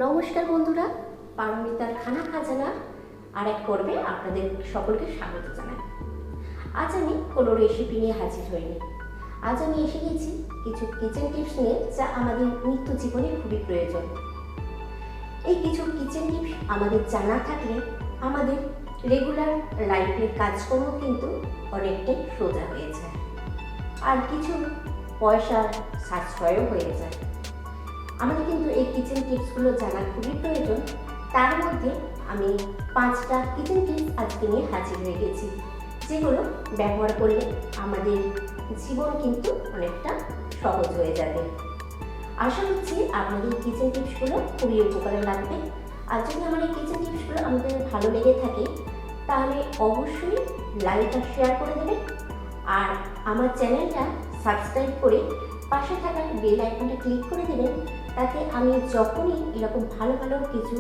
নমস্কার বন্ধুরা, পারমিতার খানা খাজানা আর এক পর্বে আপনাদের সকলকে স্বাগত জানাই। আজ আমি কোনো রেসিপি নিয়ে হাজির হইনি। আজ আমি এসে গেছি কিছু কিচেন টিপস নিয়ে, যা আমাদের নিত্য জীবনে খুবই প্রয়োজন। এই কিছু কিচেন টিপস আমাদের জানা থাকলে আমাদের রেগুলার লাইফের কাজকর্ম কিন্তু অনেকটাই সোজা হয়ে যায়, আর কিছু পয়সার সাশ্রয়ও হয়ে যায়। আমাদের কিন্তু এই কিচেন টিপসগুলো জানা খুবই প্রয়োজন। তার মধ্যে আমি 5টা কিচেন টিপস আজকে নিয়ে হাজির হয়ে গেছি, যেগুলো ব্যবহার করলে আমাদের জীবন কিন্তু অনেকটা সহজ হয়ে যাবে। আশা করছি আপনাদের এই কিচেন টিপসগুলো খুবই উপকারে লাগবে। আর যদি আমার এই কিচেন টিপসগুলো আমাদের ভালো লেগে থাকে, তাহলে অবশ্যই লাইক আর শেয়ার করে দেবেন, আর আমার চ্যানেলটা সাবস্ক্রাইব করে পাশে থাকা বেল আইকনটা ক্লিক করে দেবেন। তাতে আমি যখনই এরকম ভালো ভালো কিছু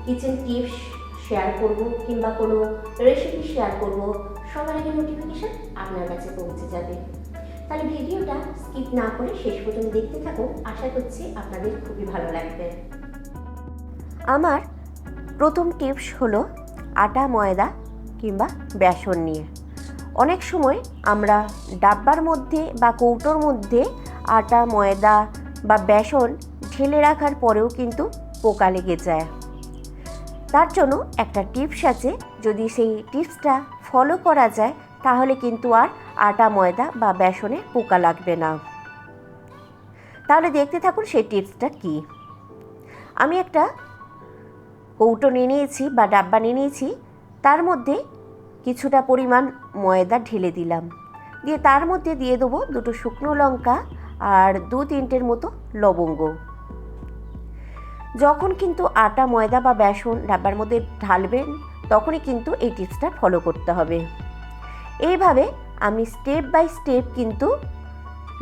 কিচেন টিপস শেয়ার করব কিংবা কোনো রেসিপি শেয়ার করব, সবার আগে নোটিফিকেশান আপনার কাছে পৌঁছে যাবে। তাহলে ভিডিওটা স্কিপ না করে শেষ পর্যন্ত দেখতে থাকুন। আশা করছি আপনাদের খুবই ভালো লাগবে। আমার প্রথম টিপস হলো আটা, ময়দা কিংবা বেসন নিয়ে। অনেক সময় আমরা ডাব্বার মধ্যে বা কৌটোর মধ্যে আটা, ময়দা বা বেসন ঢেলে রাখার পরেও কিন্তু পোকা লেগে যায়। তার জন্য একটা টিপস আছে, যদি সেই টিপসটা ফলো করা যায় তাহলে কিন্তু আর আটা, ময়দা বা বেসনে পোকা লাগবে না। তাহলে দেখতে থাকুন সেই টিপসটা কি। আমি একটা কৌটো নিয়ে নিয়েছি বা ডাব্বা নিয়ে নিয়েছি, তার মধ্যে কিছুটা পরিমাণ ময়দা ঢেলে দিলাম, দিয়ে তার মধ্যে দিয়ে দেবো 2টো শুকনো লঙ্কা আর 2-3টের মতো লবঙ্গ। যখন কিন্তু আটা, ময়দা বা বেসন ডাব্বার মধ্যে ঢালবেন, তখনই কিন্তু এই টিপসটা ফলো করতে হবে। এইভাবে আমি স্টেপ বাই স্টেপ কিন্তু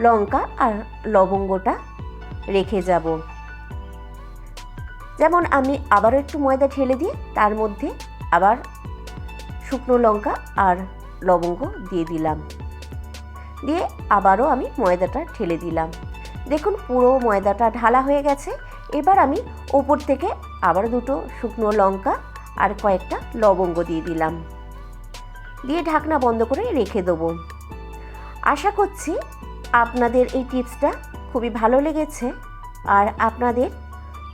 লঙ্কা আর লবঙ্গটা রেখে যাব। যেমন আমি আবারও একটু ময়দা ঢেলে দিয়ে তার মধ্যে আবার শুকনো লঙ্কা আর লবঙ্গ দিয়ে দিলাম, দিয়ে আবারও আমি ময়দাটা ঢেলে দিলাম। দেখুন পুরো ময়দাটা ঢালা হয়ে গেছে। এবার আমি ওপর থেকে আবার 2টো শুকনো লঙ্কা আর কয়েকটা লবঙ্গ দিয়ে দিলাম, দিয়ে ঢাকনা বন্ধ করে রেখে দেবো। আশা করছি আপনাদের এই টিপসটা খুবই ভালো লেগেছে আর আপনাদের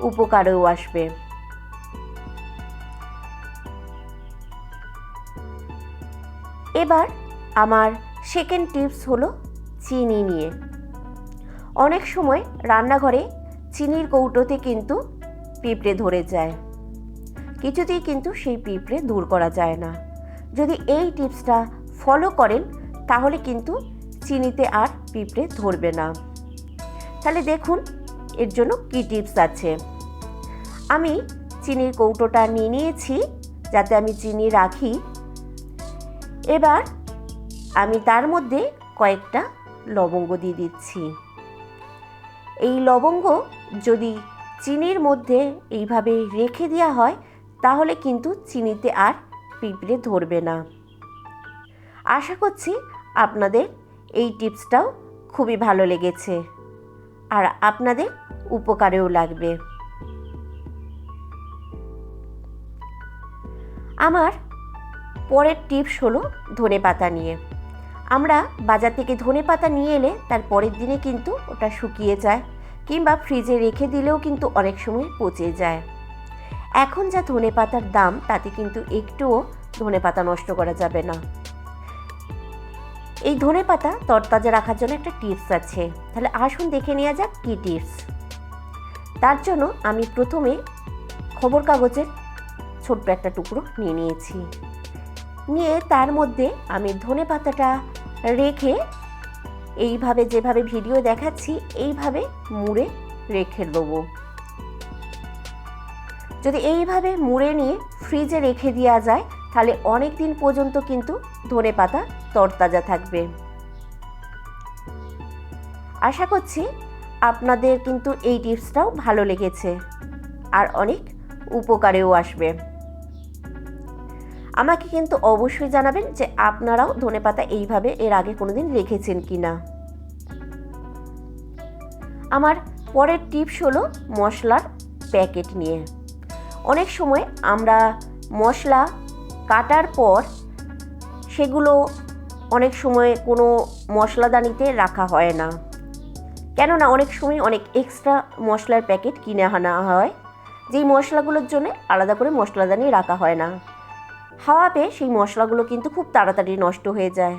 উপকারেও আসবে। এবার আমার সেকেন্ড টিপস হলো চিনি নিয়ে। অনেক সময় রান্নাঘরে চিনির কৌটোতে কিন্তু পিঁপড়ে ধরে যায়, কিছুতেই কিন্তু সেই পিঁপড়ে দূর করা যায় না। যদি এই টিপসটা ফলো করেন তাহলে কিন্তু চিনিতে আর পিঁপড়ে ধরবে না। তাহলে দেখুন এর জন্য কী টিপস আছে। আমি চিনির কৌটোটা নিয়ে নিয়েছি যাতে আমি চিনি রাখি। এবার আমি তার মধ্যে কয়েকটা লবঙ্গ দিয়ে দিচ্ছি। এই লবঙ্গ যদি চিনির মধ্যে এইভাবে রেখে দেওয়া হয় তাহলে কিন্তু চিনিতে আর পিঁপড়ে ধরবে না। আশা করছি আপনাদের এই টিপসটাও খুবই ভালো লেগেছে আর আপনাদের উপকারেও লাগবে। আমার পরের টিপস হলো ধনেপাতা নিয়ে। আমরা বাজার থেকে ধনেপাতা নিয়ে এলে তার পরের দিনে কিন্তু ওটা শুকিয়ে যায়, কিংবা ফ্রিজে রেখে দিলেও কিন্তু অনেক সময় পচে যায়। এখন যা ধনেপাতার দাম, তাতে কিন্তু একটুও ধনেপাতা নষ্ট করা যাবে না। এই ধনেপাতা তরতাজা রাখার জন্য একটা টিপস আছে। তাহলে আসুন দেখে নেওয়া যাক কী টিপস। তার জন্য আমি প্রথমে খবর কাগজের ছোট্ট একটা টুকরো নিয়ে নিয়েছি, নিয়ে তার মধ্যে আমি ধনেপাতাটা রেখে এইভাবে, যেভাবে ভিডিও দেখাচ্ছি এইভাবে মুড়ে রেখে দেবো। যদি এইভাবে মুড়ে নিয়ে ফ্রিজে রেখে দেওয়া যায় তাহলে অনেক দিন পর্যন্ত কিন্তু ধনেপাতা তরতাজা থাকবে। আশা করছি আপনাদের কিন্তু এই টিপসটাও ভালো লেগেছে আর অনেক উপকারেও আসবে। আমাকে কিন্তু অবশ্যই জানাবেন যে আপনারাও ধনেপাতা এইভাবে এর আগে কোনোদিন রেখেছেন কিনা। আমার পরের টিপস হলো মশলার প্যাকেট নিয়ে। অনেক সময় আমরা মশলা কাটার পর সেগুলো অনেক সময় কোনো মশলাদানিতে রাখা হয় না, কেননা অনেক সময় অনেক এক্সট্রা মশলার প্যাকেট কিনে আনা হয়, যেই মশলাগুলোর জন্য আলাদা করে মশলাদানি রাখা হয় না। হাওয়া পেয়ে সেই মশলাগুলো কিন্তু খুব তাড়াতাড়ি নষ্ট হয়ে যায়।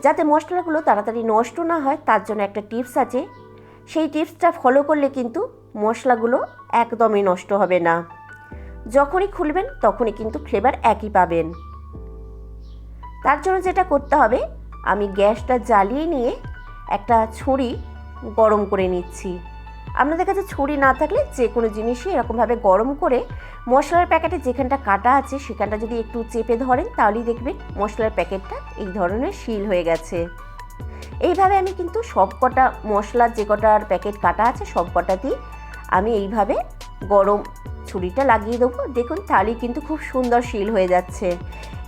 যাতে মশলাগুলো তাড়াতাড়ি নষ্ট না হয় তার জন্য একটা টিপস আছে, সেই টিপসটা ফলো করলে কিন্তু মশলাগুলো একদমই নষ্ট হবে না। যখনই খুলবেন তখনই কিন্তু ফ্লেভার একই পাবেন। তার জন্য যেটা করতে হবে, আমি গ্যাসটা জ্বালিয়ে নিয়ে একটা ছুরি গরম করে নিচ্ছি। আপনাদের কাছে ছুরি না থাকলে যে কোনো জিনিসই এরকমভাবে গরম করে মশলার প্যাকেটে যেখানটা কাটা আছে সেখানটা যদি একটু চেপে ধরেন তাহলেই দেখবেন মশলার প্যাকেটটা এই ধরনের সিল হয়ে গেছে। এইভাবে আমি কিন্তু সব কটা মশলার যে কটার প্যাকেট কাটা আছে সব কটাতেই আমি এইভাবে গরম ছুরিটা লাগিয়ে দেবো। দেখুন তাহলেই কিন্তু খুব সুন্দর সিল হয়ে যাচ্ছে।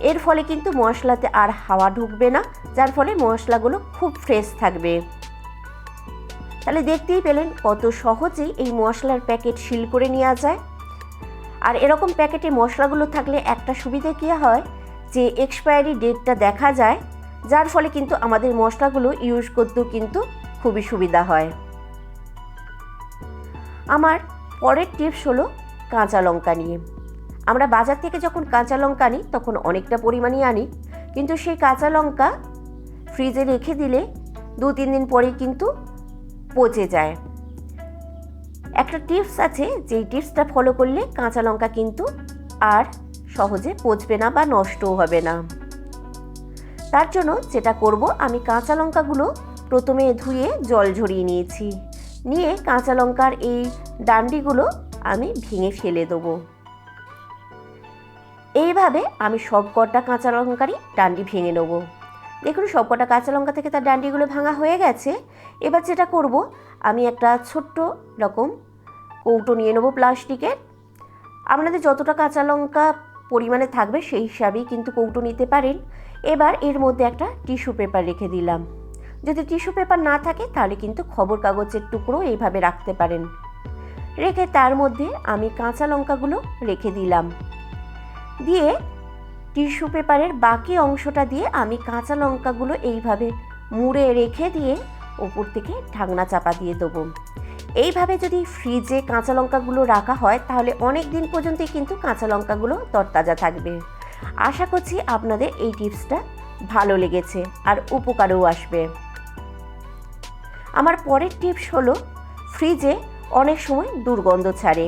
এর ফলে কিন্তু মশলাতে আর হাওয়া ঢুকবে না, যার ফলে মশলাগুলো খুব ফ্রেশ থাকবে। তাহলে দেখতেই পেলেন কত সহজেই এই মশলার প্যাকেট সিল করে নেওয়া যায়। আর এরকম প্যাকেটে মশলাগুলো থাকলে একটা সুবিধা কী হয়, যে এক্সপায়ারি ডেটটা দেখা যায়, যার ফলে কিন্তু আমাদের মশলাগুলো ইউজ করতেও কিন্তু খুবই সুবিধা হয়। আমার পরের টিপস হলো কাঁচা লঙ্কা নিয়ে। আমরা বাজার থেকে যখন কাঁচা লঙ্কা আনি তখন অনেকটা পরিমাণে আনি, কিন্তু সেই কাঁচা লঙ্কা ফ্রিজে রেখে দিলে 2-3 দিন পরেই কিন্তু পচে যায়। একটা টিপস আছে, যেই টিপসটা ফলো করলে কাঁচা লঙ্কা কিন্তু আর সহজে পচবে না বা নষ্টও হবে না। তার জন্য যেটা করব, আমি কাঁচা লঙ্কাগুলো প্রথমে ধুয়ে জল ঝরিয়ে নিয়েছি, নিয়ে কাঁচা লঙ্কার এই ডান্ডিগুলো আমি ভেঙে ফেলে দেবো। এইভাবে আমি সব কটা কাঁচা লঙ্কারই ডান্ডি ভেঙে নেব। দেখুন সব কটা কাঁচা লঙ্কা থেকে তার ডান্ডিগুলো ভাঙা হয়ে গেছে। এবার যেটা করব, আমি একটা ছোট্ট রকম কৌটো নিয়ে নেব প্লাস্টিকের। আপনাদের যতটা কাঁচা লঙ্কা পরিমাণে থাকবে সেই হিসাবেই কিন্তু কৌটো নিতে পারেন। এবার এর মধ্যে একটা টিস্যু পেপার রেখে দিলাম। যদি টিস্যু পেপার না থাকে তাহলে কিন্তু খবর কাগজের টুকরো এইভাবে রাখতে পারেন। রেখে তার মধ্যে আমি কাঁচা লঙ্কাগুলো রেখে দিলাম। দিয়ে টিস্যু পেপারের বাকি অংশটা দিয়ে আমি কাঁচা লঙ্কাগুলো এইভাবে মুড়ে রেখে দিয়ে ওপর থেকে ঢাকনা চাপা দিয়ে দেবো। এইভাবে যদি ফ্রিজে কাঁচা লঙ্কাগুলো রাখা হয় তাহলে অনেক দিন পর্যন্তই কিন্তু কাঁচা লঙ্কাগুলো তরতাজা থাকবে। আশা করছি আপনাদের এই টিপসটা ভালো লেগেছে আর উপকারেও আসবে। আমার পরের টিপস হলো, ফ্রিজে অনেক সময় দুর্গন্ধ ছাড়ে।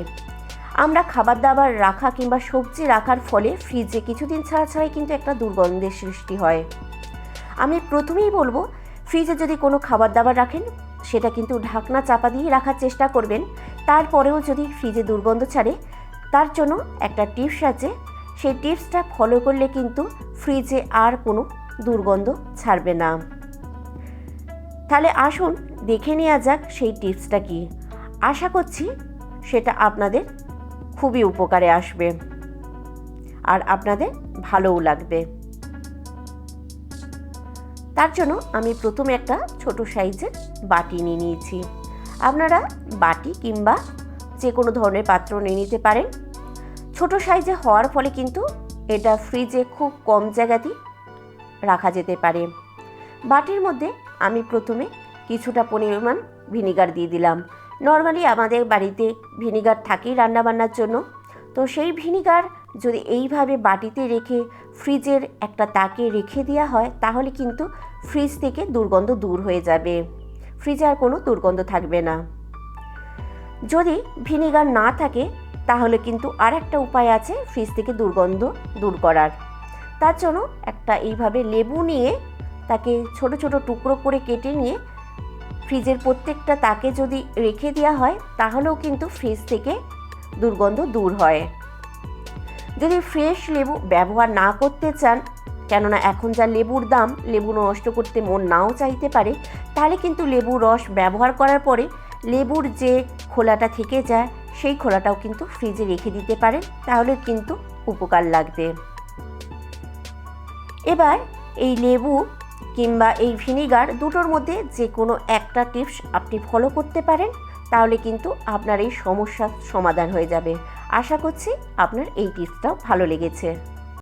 আমরা খাবার দাবার রাখা কিংবা সবজি রাখার ফলে ফ্রিজে কিছুদিন ছাড়া ছাড়াই কিন্তু একটা দুর্গন্ধের সৃষ্টি হয়। আমি প্রথমেই বলবো, ফ্রিজে যদি কোনো খাবার দাবার রাখেন সেটা কিন্তু ঢাকনা চাপা দিয়ে রাখার চেষ্টা করবেন। তারপরেও যদি ফ্রিজে দুর্গন্ধ ছাড়ে, তার জন্য একটা টিপস আছে, সেই টিপসটা ফলো করলে কিন্তু ফ্রিজে আর কোনো দুর্গন্ধ ছাড়বে না। তাহলে আসুন দেখে নেওয়া যাক সেই টিপসটা কি। আশা করছি সেটা আপনাদের খুবই উপকারে আসবে আর আপনাদের ভালোও লাগবে। তার জন্য আমি প্রথমে একটা ছোট সাইজের বাটি নিয়ে নিয়েছি। আপনারা বাটি কিংবা যে কোনো ধরনের পাত্র নিয়ে নিতে পারেন। ছোট সাইজে হওয়ার ফলে কিন্তু এটা ফ্রিজে খুব কম জায়গাতেই রাখা যেতে পারে। বাটির মধ্যে আমি প্রথমে কিছুটা পরিমাণ ভিনিগার দিয়ে দিলাম। নর্মালি আমাদের বাড়িতে ভিনিগার থাকেই রান্নাবান্নার জন্য, তো সেই ভিনিগার যদি এইভাবে বাটিতে রেখে ফ্রিজের একটা তাকে রেখে দেওয়া হয় তাহলে কিন্তু ফ্রিজ থেকে দুর্গন্ধ দূর হয়ে যাবে, ফ্রিজে আর কোনো দুর্গন্ধ থাকবে না। যদি ভিনিগার না থাকে তাহলে কিন্তু আর একটা উপায় আছে ফ্রিজ থেকে দুর্গন্ধ দূর করার। তার জন্য একটা এইভাবে লেবু নিয়ে তাকে ছোট ছোট টুকরো করে কেটে নিয়ে ফ্রিজের প্রত্যেকটা তাকে যদি রেখে দেওয়া হয় তাহলেও কিন্তু ফ্রিজ থেকে দুর্গন্ধ দূর হয়। যদি ফ্রেশ লেবু ব্যবহার না করতে চান, কেননা এখন যা লেবুর দাম, লেবু নষ্ট করতে মন নাও চাইতে পারে, তাহলে কিন্তু লেবুর রস ব্যবহার করার পরে লেবুর যে খোলাটা থেকে যায় সেই খোলাটাও কিন্তু ফ্রিজে রেখে দিতে পারেন, তাহলে কিন্তু উপকার লাগবে। এবার এই লেবু কিংবা এই ভিনিগার দুটোর মধ্যে যে কোনো একটা টিপস আপনি ফলো করতে পারেন, তাহলে কিন্তু আপনার এই সমস্যার সমাধান হয়ে যাবে। আশা করছি আপনার এই টিপসটাও ভালো লেগেছে।